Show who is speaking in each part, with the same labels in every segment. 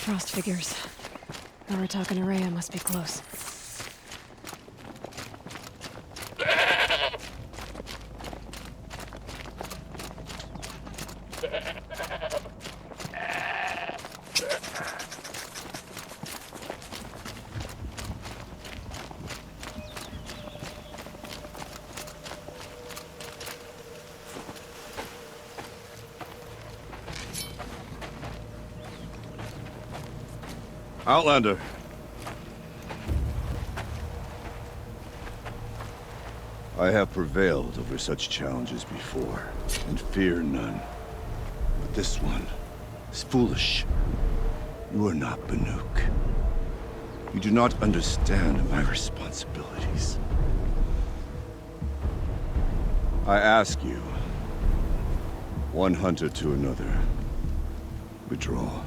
Speaker 1: frost figures. Aratak and Araya must be close.
Speaker 2: Outlander. I have prevailed over such challenges before, and fear none. But this one is foolish. You are not Banuk. You do not understand my responsibilities. I ask you, one hunter to another, withdraw.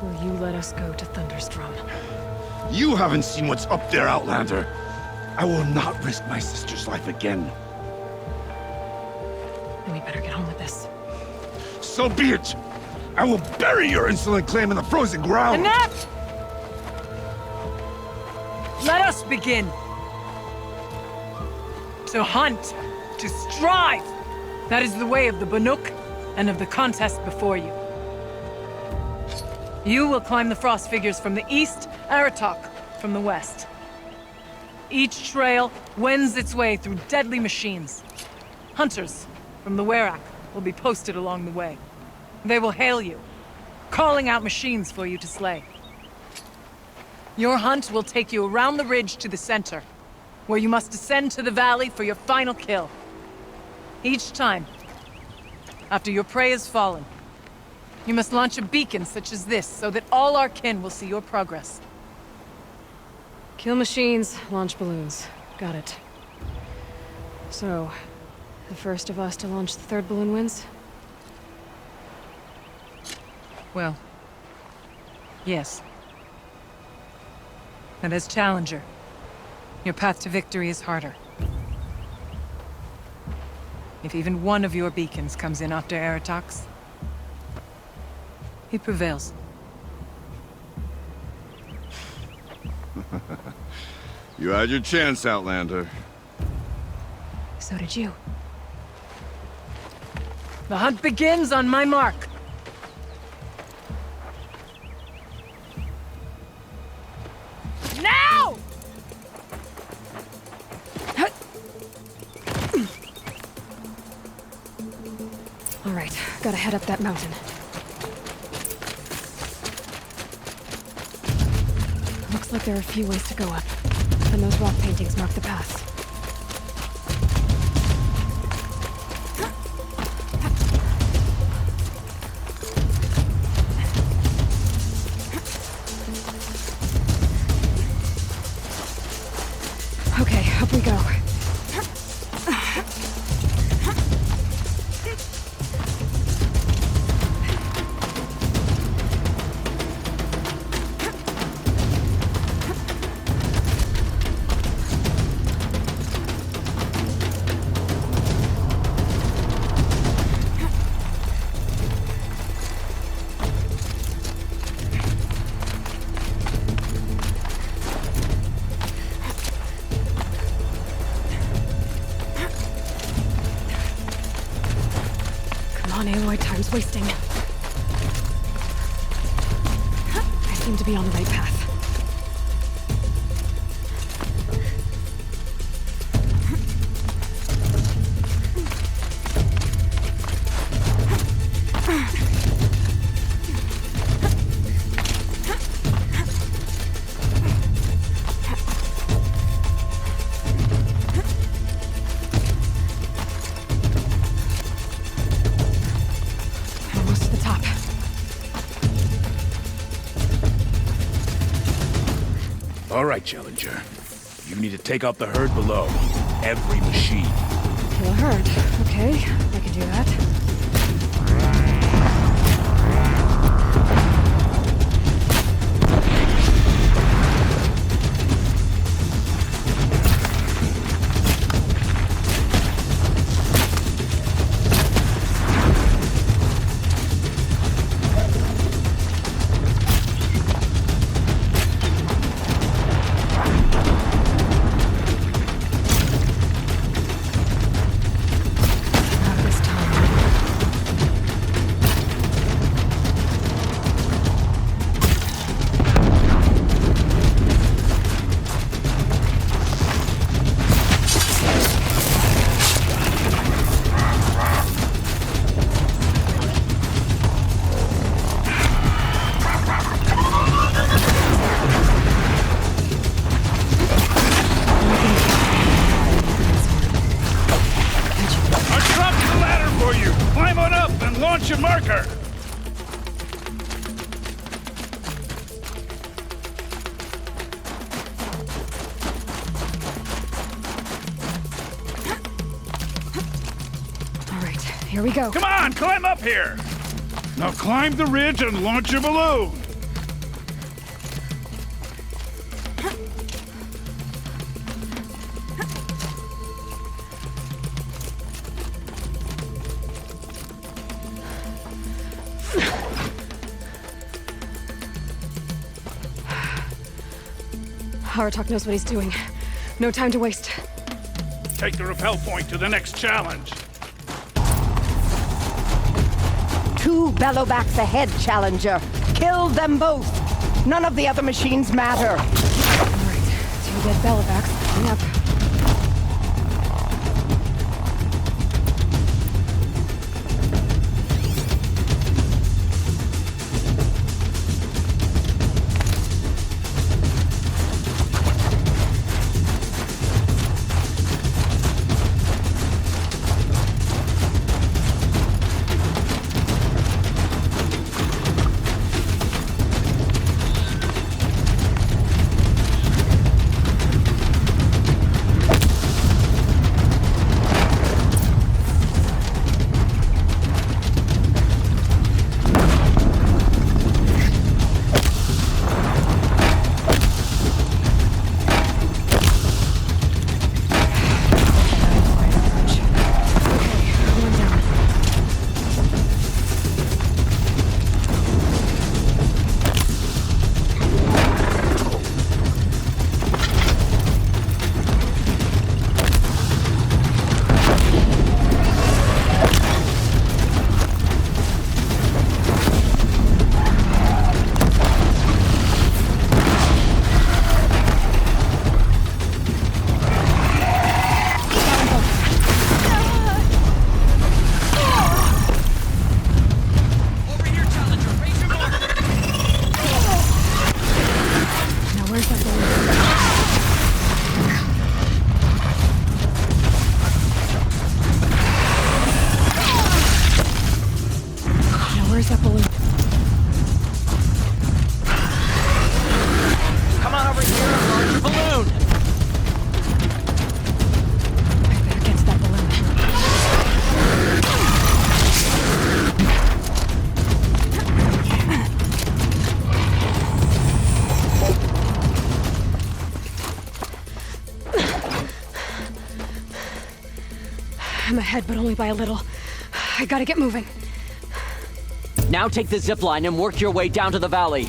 Speaker 1: Will you let us go to Thunderstrom?
Speaker 2: You haven't seen what's up there, Outlander. I will not risk my sister's life again.
Speaker 1: Then we better get on with this.
Speaker 2: So be it! I will bury your insolent claim in the frozen ground!
Speaker 3: Enough! Let us begin! To hunt, to strive! That is the way of the Banuk, and of the contest before you. You will climb the frost figures from the east, Aratak from the west. Each trail wends its way through deadly machines. Hunters from the Werak will be posted along the way. They will hail you, calling out machines for you to slay. Your hunt will take you around the ridge to the center, where you must descend to the valley for your final kill. Each time, after your prey has fallen, you must launch a beacon such as this, so that all our kin will see your progress.
Speaker 1: Kill machines, launch balloons. Got it. So, the first of us to launch the third balloon wins?
Speaker 3: Well, yes. And as Challenger, your path to victory is harder. If even one of your beacons comes in after Aratak's, he prevails.
Speaker 2: You had your chance, Outlander.
Speaker 1: So did you.
Speaker 3: The hunt begins on my mark. Now!
Speaker 1: All right, gotta head up that mountain. Looks like there are a few ways to go up, and those rock paintings mark the path. Okay, up we go. Come on, Aloy, time's wasting. I seem to be on the right path. Almost to the top.
Speaker 4: All right, Challenger. You need to take out the herd below. Every machine.
Speaker 1: Kill a herd. Okay, I can do that.
Speaker 4: one up and launch a marker!
Speaker 1: All right, here we go.
Speaker 4: Come on, climb up here! Now climb the ridge and launch your balloon!
Speaker 1: Aratak knows what he's doing. No time to waste.
Speaker 4: Take the rappel point to the next challenge.
Speaker 5: 2 Bellowbacks ahead, Challenger. Kill them both. None of the other machines matter.
Speaker 1: All right, 2 dead Bellowbacks coming up. Where's that balloon?
Speaker 6: Come on over here and launch your balloon!
Speaker 1: I better get to that balloon. I'm ahead, but only by a little. I gotta get moving.
Speaker 6: Now take the zip line and work your way down to the valley.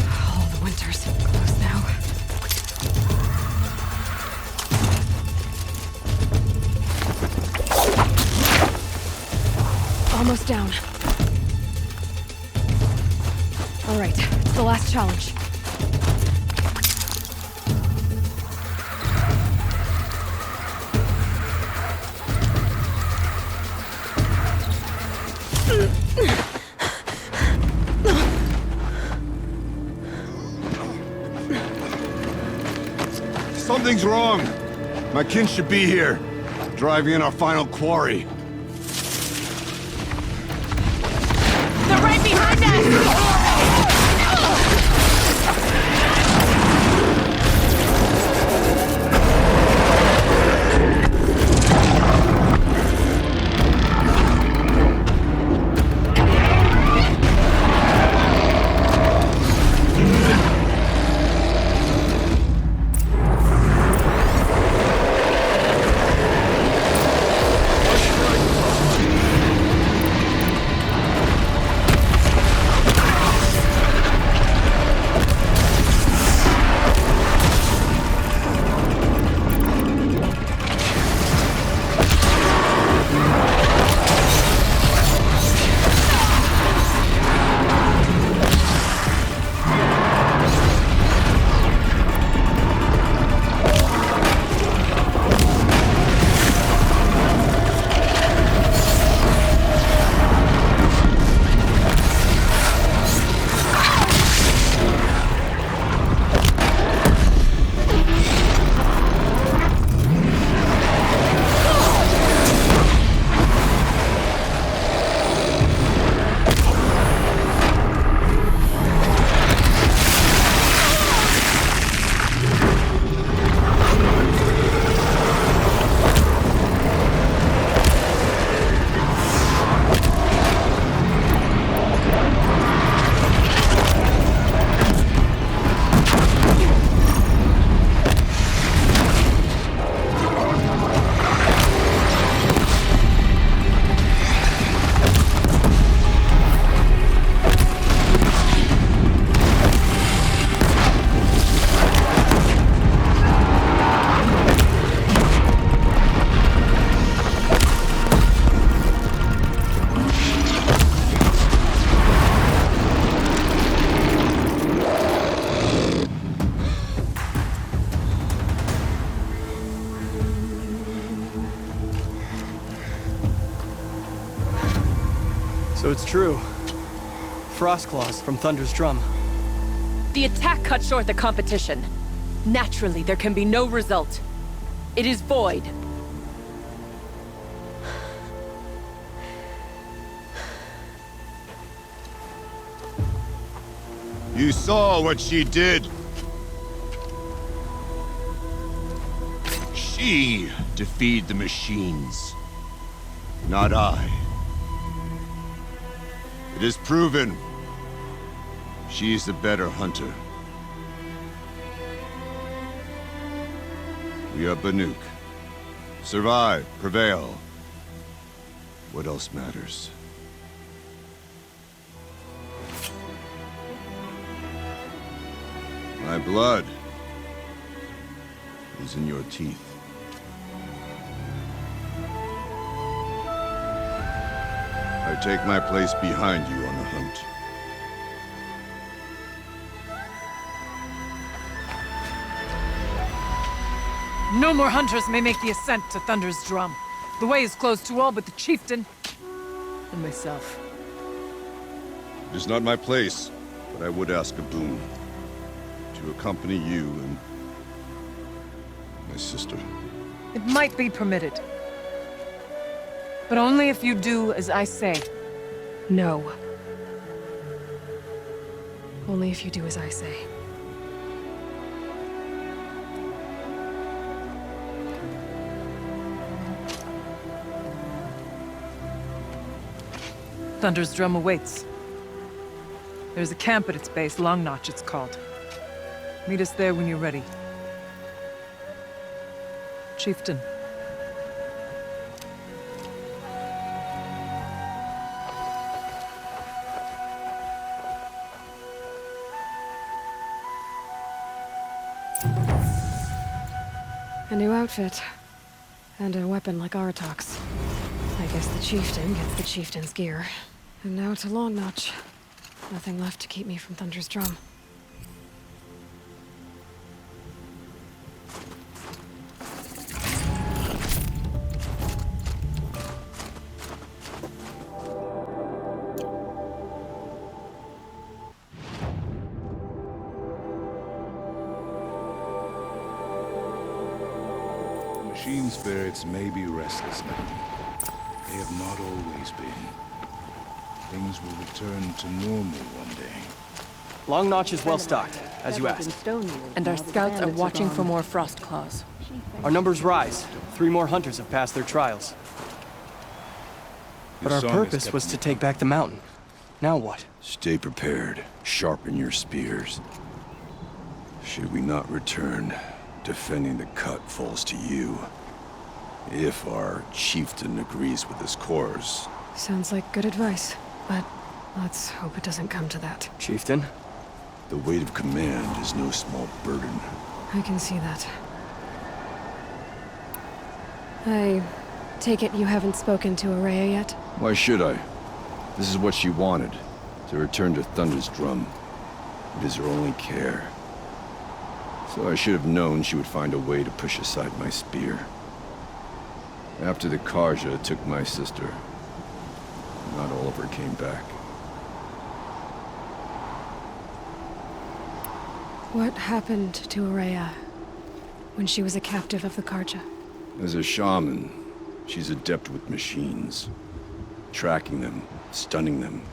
Speaker 1: Oh, the winter's close now. Almost down. All right, it's the last challenge.
Speaker 2: Something's wrong. My kin should be here, driving in our final quarry.
Speaker 5: They're right behind us!
Speaker 2: Push
Speaker 7: So it's true. Frostclaws from Thunder's drum.
Speaker 8: The attack cut short the competition. Naturally, there can be no result. It is void.
Speaker 2: You saw what she did. She defeated the machines, not I. It is proven. She is the better hunter. We are Banuk. Survive, prevail. What else matters? My blood is in your teeth. I take my place behind you on the hunt.
Speaker 3: No more hunters may make the ascent to Thunder's drum. The way is closed to all but the chieftain and myself.
Speaker 2: It is not my place, but I would ask a boon. To accompany you and my sister.
Speaker 3: It might be permitted. But only if you do as I say.
Speaker 1: No. Only if you do as I say.
Speaker 3: Thunder's drum awaits. There's a camp at its base, Long Notch it's called. Meet us there when you're ready. Chieftain.
Speaker 1: A new outfit. And a weapon like Aratok's. I guess the chieftain gets the chieftain's gear. And now to Long Notch. Nothing left to keep me from Thunder's drum.
Speaker 4: Machine spirits may be restless now. They have not always been. Things will return to normal one day.
Speaker 7: Long Notch is well stocked, as you asked.
Speaker 8: And our scouts are watching for more Frostclaws.
Speaker 7: Our numbers rise. 3 more hunters have passed their trials. But
Speaker 4: Your
Speaker 7: our
Speaker 4: song has
Speaker 7: purpose
Speaker 4: kept
Speaker 7: was
Speaker 4: me
Speaker 7: to take back the mountain. Now what?
Speaker 2: Stay prepared. Sharpen your spears. Should we not return, defending the cut falls to you. If our chieftain agrees with his course.
Speaker 1: Sounds like good advice, but let's hope it doesn't come to that.
Speaker 7: Chieftain?
Speaker 2: The weight of command is no small burden.
Speaker 1: I can see that. I take it you haven't spoken to Araya yet?
Speaker 2: Why should I? This is what she wanted. To return to Thunder's drum. It is her only care. So I should have known she would find a way to push aside my spear. After the Karja took my sister, not all of her came back.
Speaker 1: What happened to Araya when she was a captive of the Karja?
Speaker 2: As a shaman, she's adept with machines. Tracking them, stunning them.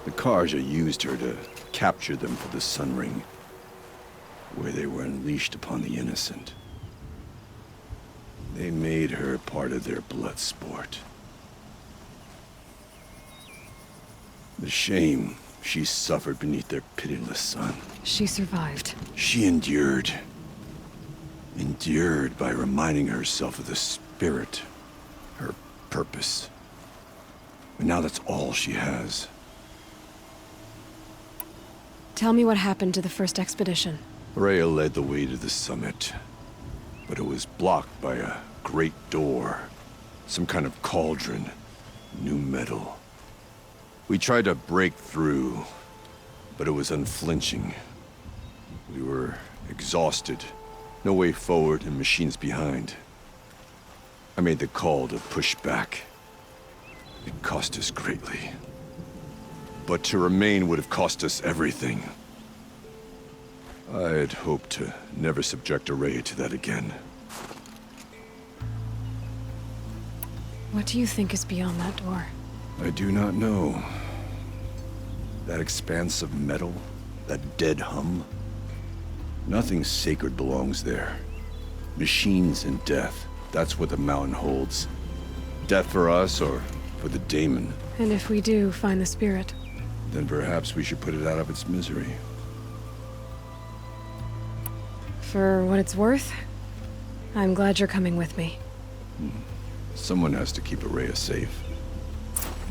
Speaker 2: The Karja used her to capture them for the Sun Ring, where they were unleashed upon the innocent. They made her part of their blood sport. The shame she suffered beneath their pitiless sun.
Speaker 1: She survived.
Speaker 2: She endured. Endured by reminding herself of the spirit, her purpose. And now that's all she has.
Speaker 1: Tell me what happened to the first expedition.
Speaker 2: Rhea led the way to the summit, but it was blocked by a great door. Some kind of cauldron. New metal. We tried to break through, but it was unflinching. We were exhausted. No way forward and machines behind. I made the call to push back. It cost us greatly. But to remain would have cost us everything. I had hoped to never subject Ourea to that again.
Speaker 1: What do you think is beyond that door?
Speaker 2: I do not know. That expanse of metal, that dead hum. Nothing sacred belongs there. Machines and death, that's what the mountain holds. Death for us or for the daemon.
Speaker 1: And if we do find the spirit?
Speaker 2: Then perhaps we should put it out of its misery.
Speaker 1: For what it's worth, I'm glad you're coming with me.
Speaker 2: Someone has to keep Ourea safe.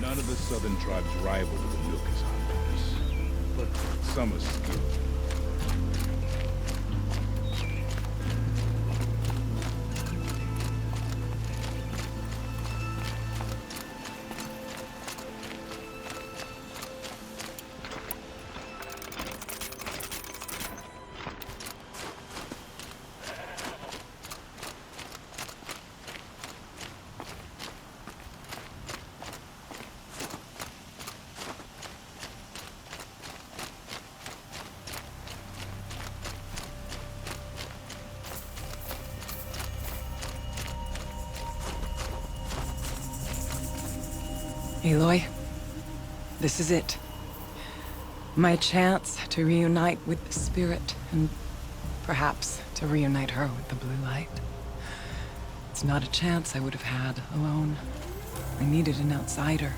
Speaker 4: None of the southern tribes rival with the Milkers hunters, but some are skilled.
Speaker 9: Aloy, this is it. My chance to reunite with the spirit, and perhaps to reunite her with the blue light. It's not a chance I would have had alone. I needed an outsider.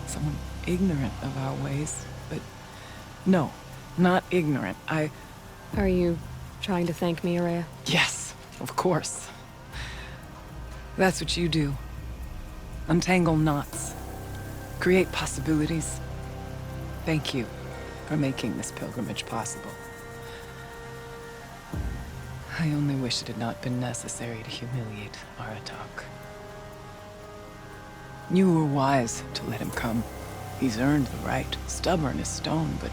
Speaker 9: Someone ignorant of our ways, but no, not ignorant.
Speaker 1: Are you trying to thank me, Ourea?
Speaker 9: Yes, of course. That's what you do. Untangle knots. Create possibilities. Thank you for making this pilgrimage possible. I only wish it had not been necessary to humiliate Aratak. You were wise to let him come. He's earned the right. Stubborn as stone, but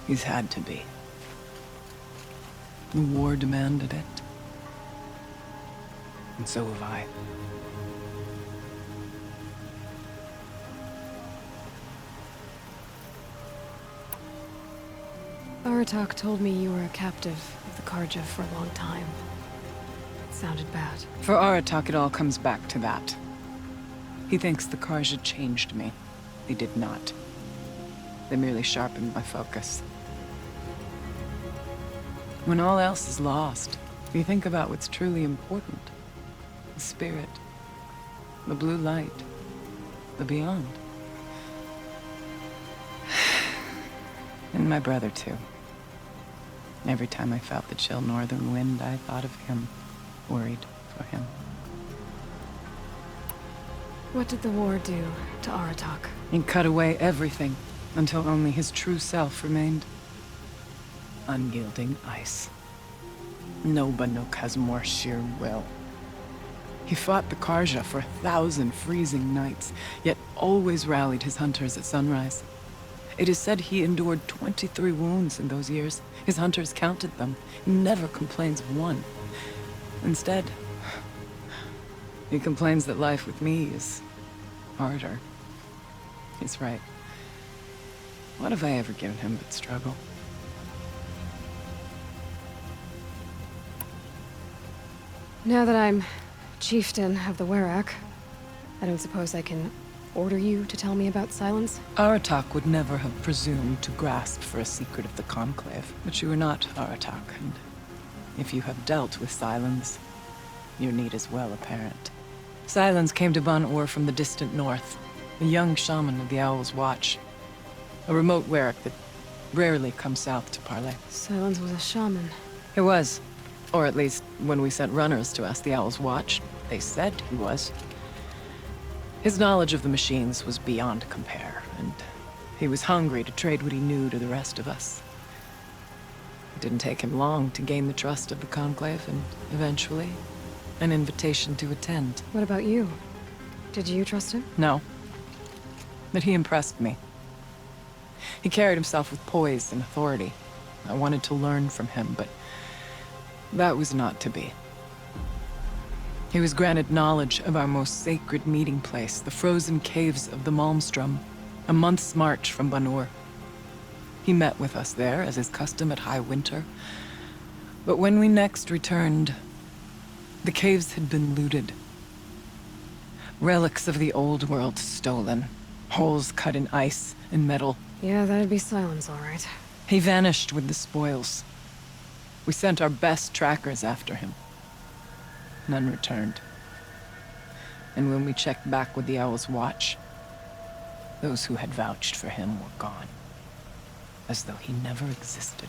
Speaker 9: he's had to be. The war demanded it. And so have I.
Speaker 1: Aratak told me you were a captive of the Carja for a long time. It sounded bad.
Speaker 9: For Aratak, it all comes back to that. He thinks the Carja changed me. They did not. They merely sharpened my focus. When all else is lost, you think about what's truly important. The spirit. The blue light. The beyond. And my brother, too. Every time I felt the chill northern wind, I thought of him, worried for him.
Speaker 1: What did the war do to Aratak?
Speaker 9: It cut away everything, until only his true self remained. Unyielding ice. No Banuk has more sheer will. He fought the Carja for 1,000 freezing nights, yet always rallied his hunters at sunrise. It is said he endured 23 wounds in those years. His hunters counted them. He never complains of one. Instead, he complains that life with me is harder. He's right. What have I ever given him but struggle?
Speaker 1: Now that I'm chieftain of the Werak, I don't suppose I can order you to tell me about Silence?
Speaker 9: Aratak would never have presumed to grasp for a secret of the Conclave. But you are not Aratak, and if you have dealt with Silence, your need is well apparent. Silence came to Ban-Ur from the distant north, a young shaman of the Owl's Watch. A remote Werak that rarely comes south to parley.
Speaker 1: Silence was a shaman.
Speaker 9: He was. Or at least, when we sent runners to ask the Owl's Watch, they said he was. His knowledge of the machines was beyond compare, and he was hungry to trade what he knew to the rest of us. It didn't take him long to gain the trust of the Conclave, and eventually, an invitation to attend.
Speaker 1: What about you? Did you trust him?
Speaker 9: No. But he impressed me. He carried himself with poise and authority. I wanted to learn from him, but that was not to be. He was granted knowledge of our most sacred meeting place, the frozen caves of the Malmstrom, a month's march from Banur. He met with us there, as is custom at High Winter. But when we next returned, the caves had been looted. Relics of the old world stolen. Holes cut in ice and metal.
Speaker 1: Yeah, that'd be Silence, all right.
Speaker 9: He vanished with the spoils. We sent our best trackers after him. None returned. And when we checked back with the Owl's Watch, those who had vouched for him were gone. As though he never existed.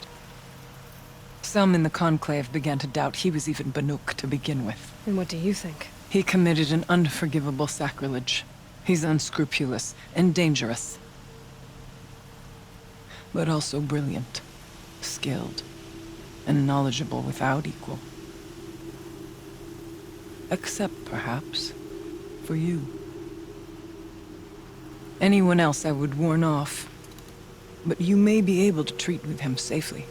Speaker 9: Some in the Conclave began to doubt he was even Banuk to begin with.
Speaker 1: And what do you think?
Speaker 9: He committed an unforgivable sacrilege. He's unscrupulous and dangerous. But also brilliant, skilled, and knowledgeable without equal. Except, perhaps, for you. Anyone else I would warn off, but you may be able to treat with him safely.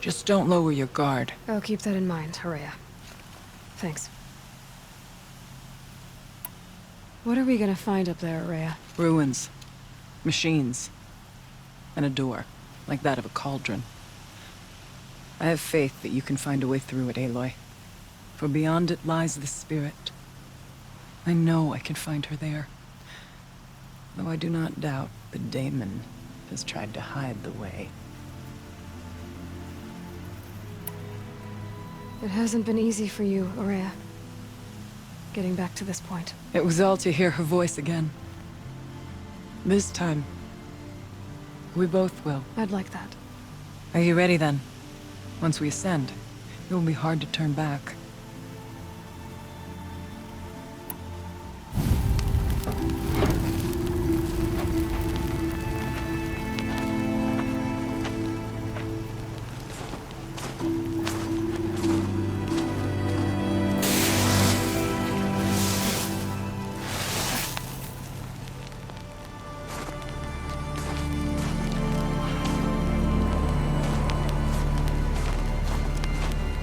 Speaker 9: Just don't lower your guard.
Speaker 1: I'll keep that in mind, Horea. Thanks. What are we gonna find up there, Horea?
Speaker 9: Ruins. Machines. And a door, like that of a cauldron. I have faith that you can find a way through it, Aloy. For beyond it lies the spirit. I know I can find her there. Though I do not doubt the Daemon has tried to hide the way.
Speaker 1: It hasn't been easy for you, Horea. Getting back to this point.
Speaker 9: It was all to hear her voice again. This time, we both will.
Speaker 1: I'd like that.
Speaker 9: Are you ready then? Once we ascend, it will be hard to turn back.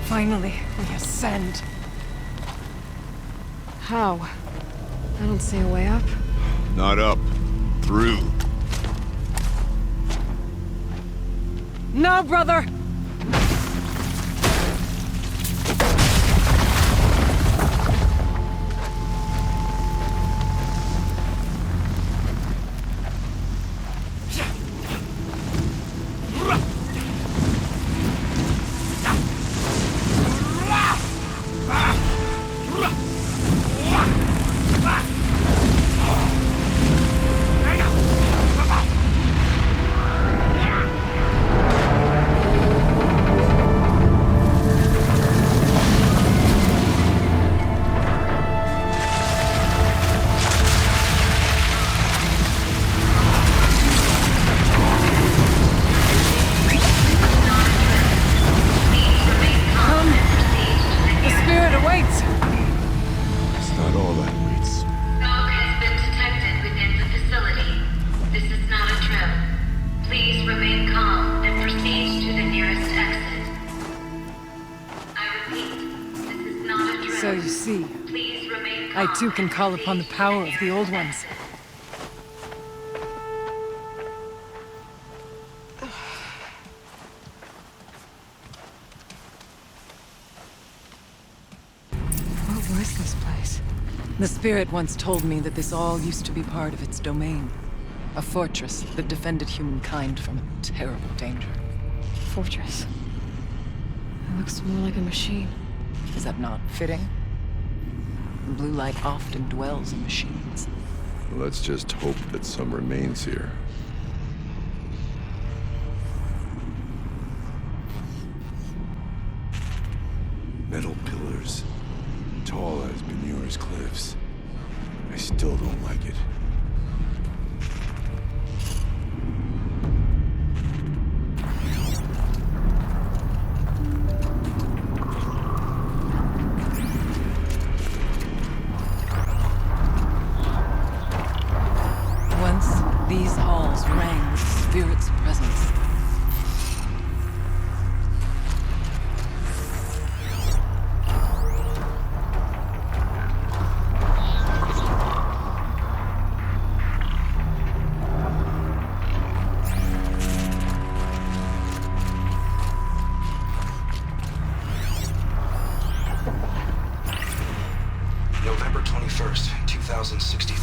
Speaker 9: Finally, we ascend.
Speaker 1: How? I don't see a way up.
Speaker 2: Not up. Through.
Speaker 9: No, brother! So you see, I too can call upon the power of the Old Ones.
Speaker 1: What was this place?
Speaker 9: The Spirit once told me that this all used to be part of its domain. A fortress that defended humankind from a terrible danger.
Speaker 1: Fortress. It looks more like a machine.
Speaker 9: Is that not fitting? The blue light often dwells in machines.
Speaker 2: Let's just hope that some remains here. Metal pillars. Tall as Banur's cliffs. I still don't like it.
Speaker 9: These halls rang with the Spirit's presence.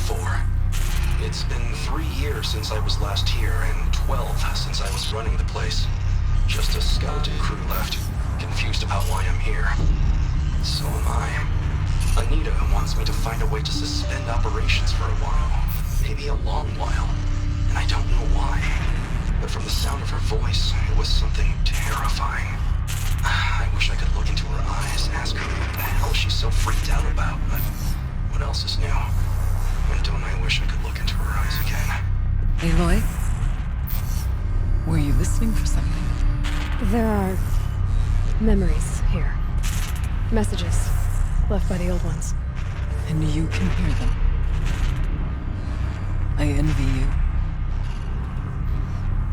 Speaker 10: before. It's been 3 years since I was last here, and 12 since I was running the place. Just a skeleton crew left, confused about why I'm here. So am I. Anita wants me to find a way to suspend operations for a while. Maybe a long while. And I don't know why. But from the sound of her voice, it was something terrifying. I wish I could look into her eyes, ask her what the hell she's so freaked out about, but what else is new? And don't I wish I could look into her eyes again?
Speaker 9: Aloy? Were you listening for something?
Speaker 1: There are memories here. Messages left by the old ones.
Speaker 9: And you can hear them. I envy you.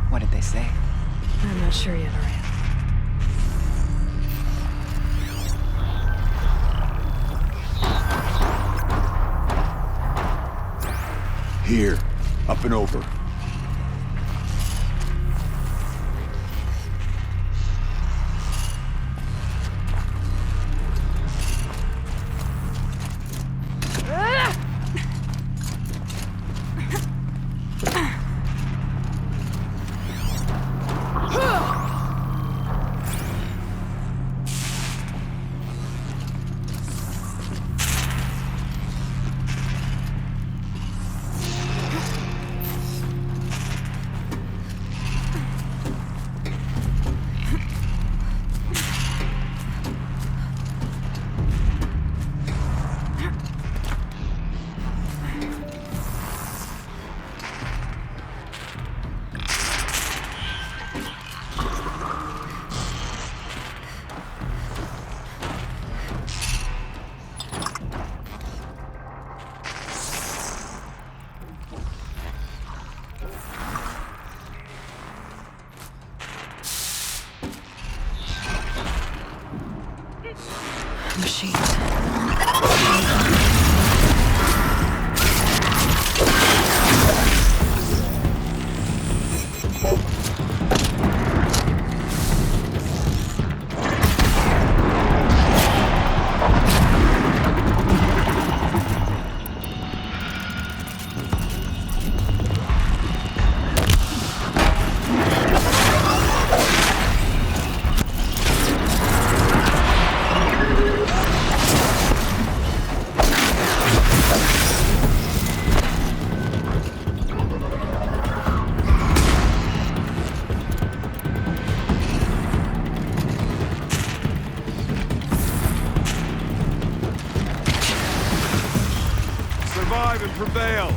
Speaker 9: What did they say?
Speaker 1: I'm not sure yet, Araya.
Speaker 2: Here, up and over.
Speaker 1: Machines.
Speaker 2: Survive and prevail!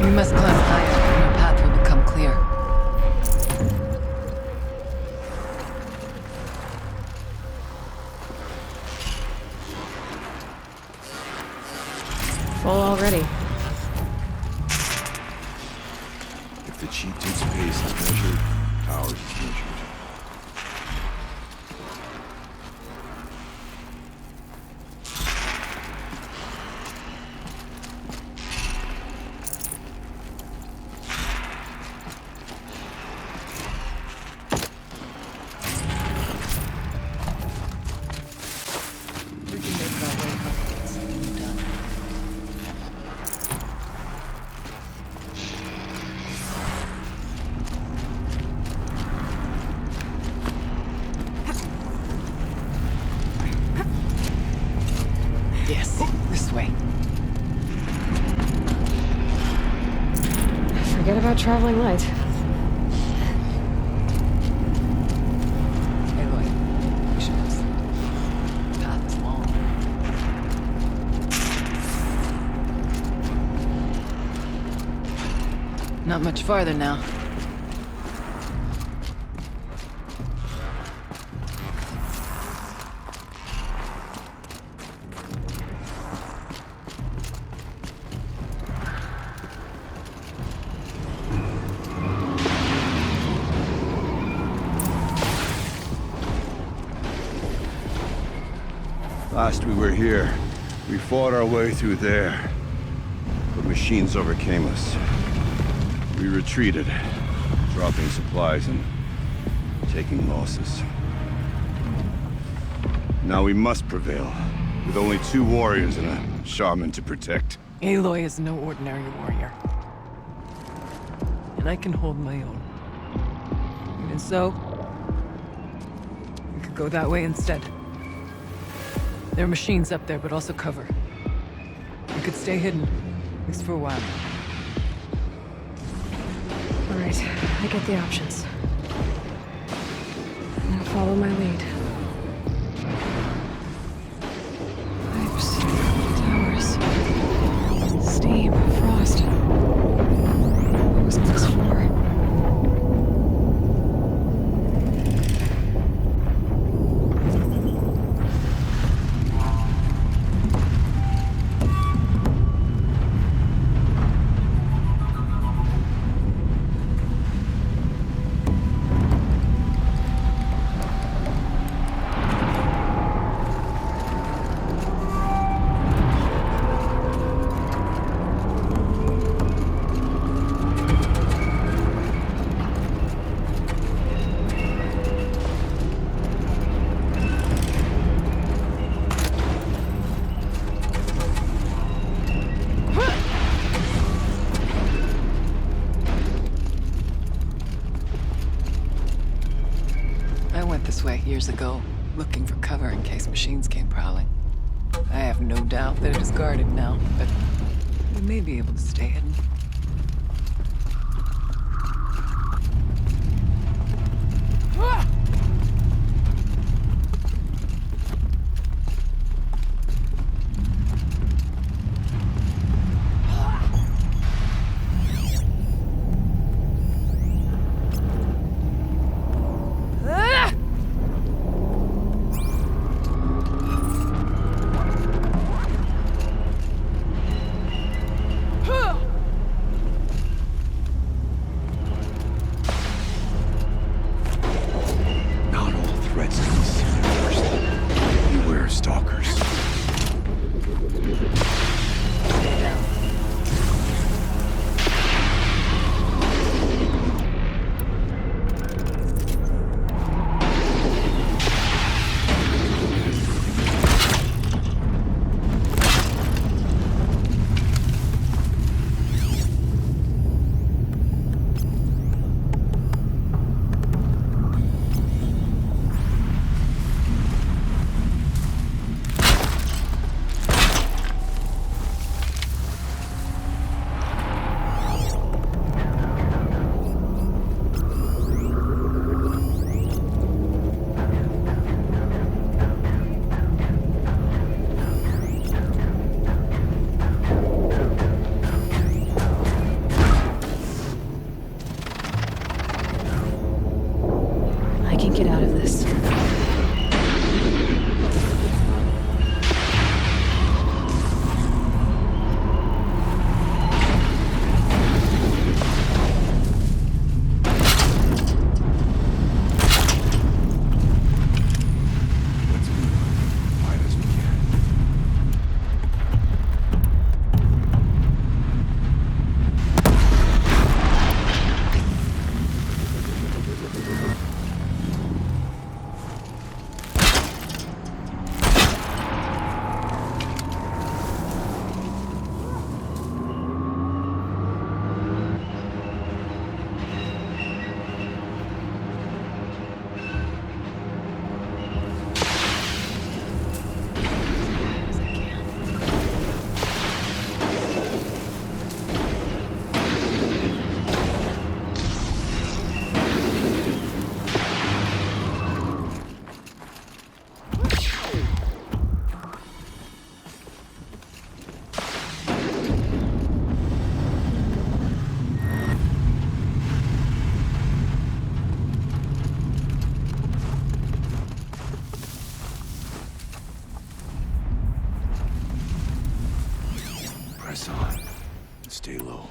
Speaker 9: We must climb higher, and our path will become clear.
Speaker 1: Full already.
Speaker 4: If the chieftain's pace is measured, ours is measured.
Speaker 9: We can make our way up. It's soon done. Yes, this way.
Speaker 1: Forget about traveling light.
Speaker 9: Not much farther now.
Speaker 2: Last we were here, we fought our way through there. But machines overcame us. We retreated, dropping supplies and taking losses. Now we must prevail, with only 2 warriors and a shaman to protect.
Speaker 3: Aloy is no ordinary warrior. And I can hold my own. And so, we could go that way instead. There are machines up there, but also cover. We could stay hidden, at least for a while.
Speaker 1: All right, I get the options. Now follow my lead. Pipes, towers, steam, frost. What was this for?
Speaker 9: This way years ago, looking for cover in case machines came prowling. I have no doubt that it is guarded now, but we may be able to stay hidden.
Speaker 4: stay low.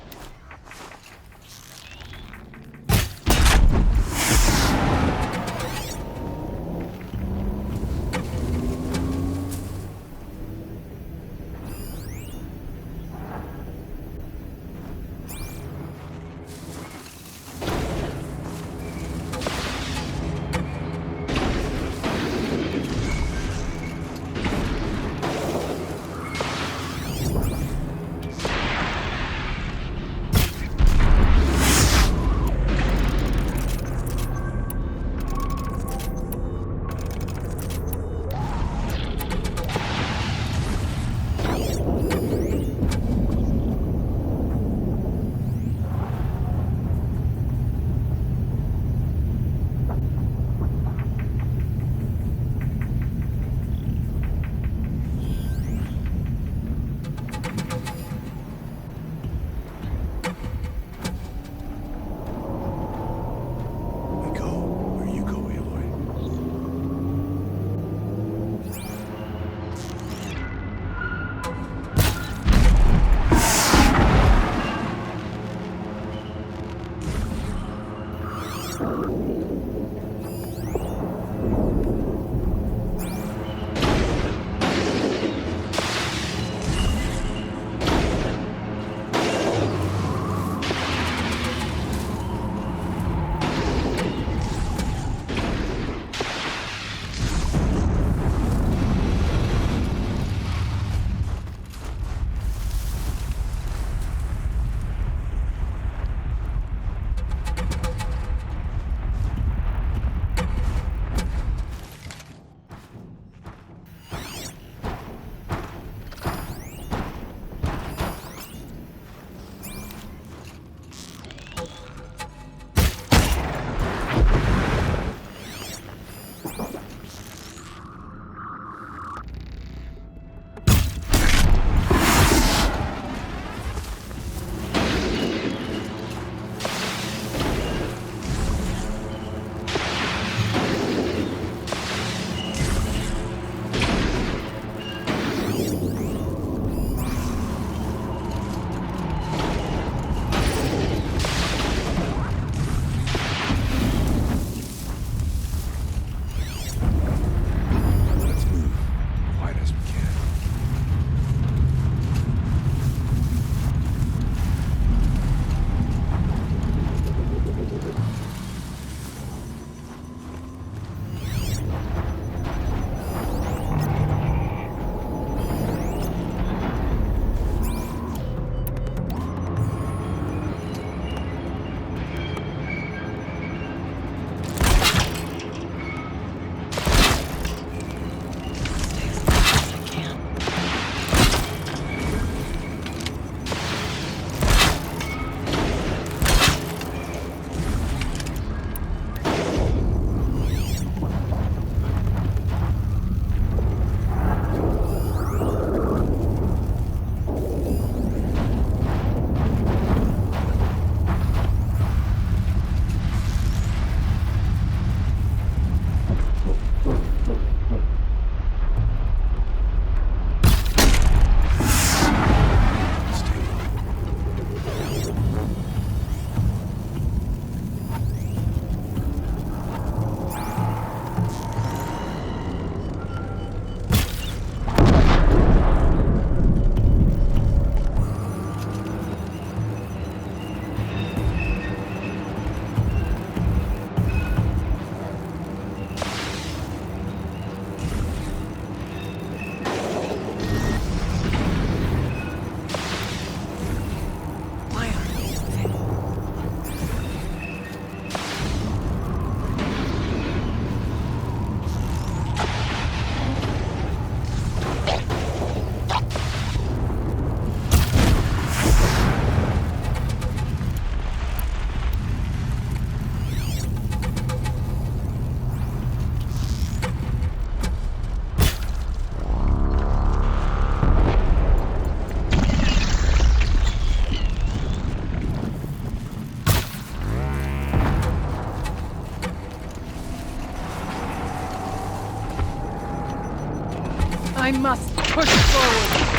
Speaker 3: I must push forward.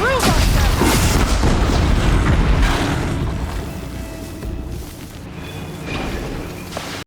Speaker 3: Prove us!